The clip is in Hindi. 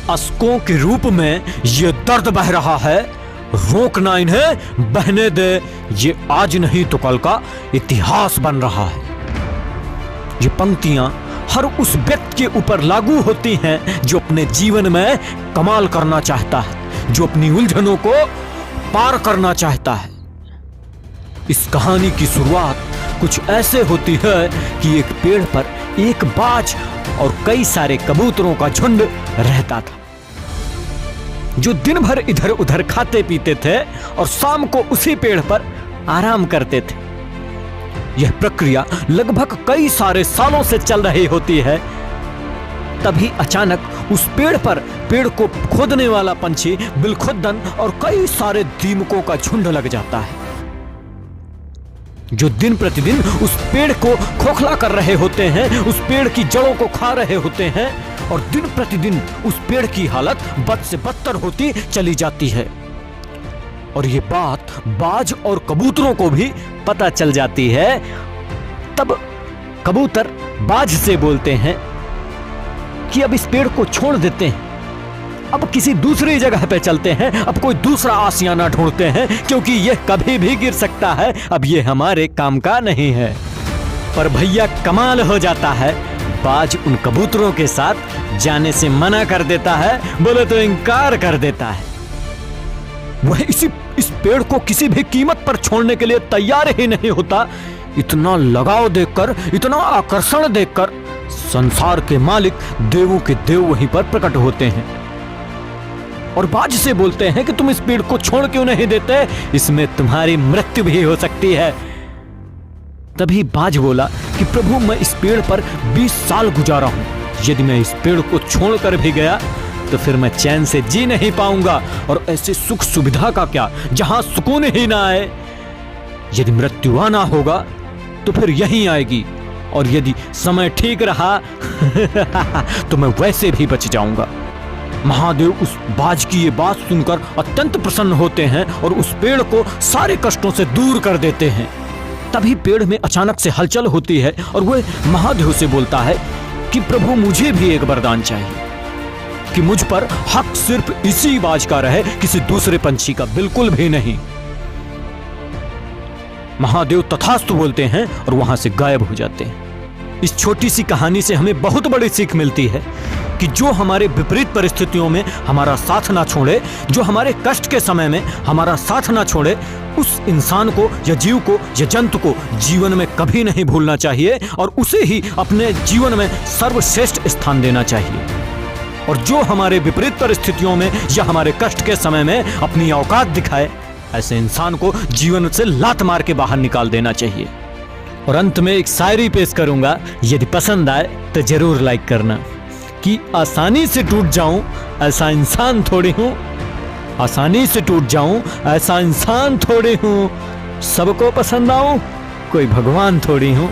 अश्कों के रूप में ये दर्द बह रहा है, रोकना इन्हें बहने दे। ये आज नहीं तो कल का इतिहास बन रहा है। ये पंक्तियां हर उस व्यक्ति के ऊपर लागू होती हैं जो अपने जीवन में कमाल करना चाहता है, जो अपनी उलझनों को पार करना चाहता है। इस कहानी की शुरुआत कुछ ऐसे होती है कि एक पेड़ पर एक बाज और कई सारे कबूतरों का झुंड रहता था, जो दिन भर इधर उधर खाते पीते थे और शाम को उसी पेड़ पर आराम करते थे। यह प्रक्रिया लगभग कई सारे सालों से चल रही होती है। तभी अचानक उस पेड़ पर पेड़ को खोदने वाला पंछी बिलखुद्दन और कई सारे दीमकों का झुंड लग जाता है, जो दिन प्रतिदिन उस पेड़ को खोखला कर रहे होते हैं, उस पेड़ की जड़ों को खा रहे होते हैं और दिन प्रतिदिन उस पेड़ की हालत बद से बदतर होती चली जाती है। और ये बात बाज और कबूतरों को भी पता चल जाती है। तब कबूतर बाज से बोलते हैं कि अब इस पेड़ को छोड़ देते हैं, अब किसी दूसरी जगह पे चलते हैं, अब कोई दूसरा आशियाना ढूंढते हैं, क्योंकि यह कभी भी गिर सकता है, अब ये हमारे काम का नहीं है। पर भैया कमाल हो जाता है, बाज उन कबूतरों के साथ जाने से मना कर देता है, बोले तो इनकार कर देता है। वह इस पेड़ को किसी भी कीमत पर छोड़ने के लिए तैयार ही नहीं होता। इतना लगाव देखकर, इतना आकर्षण देखकर संसार के मालिक देवों के देव वहीं पर प्रकट होते हैं और बाज से बोलते हैं कि तुम इस पेड़ को छोड़ क्यों नहीं देते, इसमें तुम्हारी मृत्यु भी हो सकती है। तभी बाज बोला कि प्रभु, मैं इस पेड़ पर 20 साल गुजारा हूं, यदि मैं इस पेड़ को छोड़कर भी गया तो फिर मैं चैन से जी नहीं पाऊंगा, और ऐसे सुख सुविधा का क्या जहां सुकून ही ना आए। यदि मृत्यु आना होगा तो फिर यहीं आएगी, और यदि समय ठीक रहा तो मैं वैसे भी बच जाऊंगा। महादेव उस बाज की ये बात सुनकर अत्यंत प्रसन्न होते हैं और उस पेड़ को सारे कष्टों से दूर कर देते हैं। तभी पेड़ में अचानक से हलचल होती है और वह महादेव से बोलता है कि प्रभु, मुझे भी एक वरदान चाहिए कि मुझ पर हक सिर्फ इसी बाज का रहे, किसी दूसरे पंछी का बिल्कुल भी नहीं। महादेव तथास्तु बोलते हैं और वहां से गायब हो जाते हैं। इस छोटी सी कहानी से हमें बहुत बड़ी सीख मिलती है कि जो हमारे विपरीत परिस्थितियों में हमारा साथ ना छोड़े, जो हमारे कष्ट के समय में हमारा साथ ना छोड़े, उस इंसान को या जीव को या जंतु को जीवन में कभी नहीं भूलना चाहिए और उसे ही अपने जीवन में सर्वश्रेष्ठ स्थान देना चाहिए। और जो हमारे विपरीत परिस्थितियों में या हमारे कष्ट के समय में अपनी औकात दिखाए, ऐसे इंसान को जीवन से लात मार के बाहर निकाल देना चाहिए। और अंत में एक शायरी पेश करूंगा, यदि पसंद आए तो जरूर लाइक करना। कि आसानी से टूट जाऊं ऐसा इंसान थोड़ी हूं, आसानी से टूट जाऊं ऐसा इंसान थोड़ी हूं, सबको पसंद आऊं कोई भगवान थोड़ी हूं।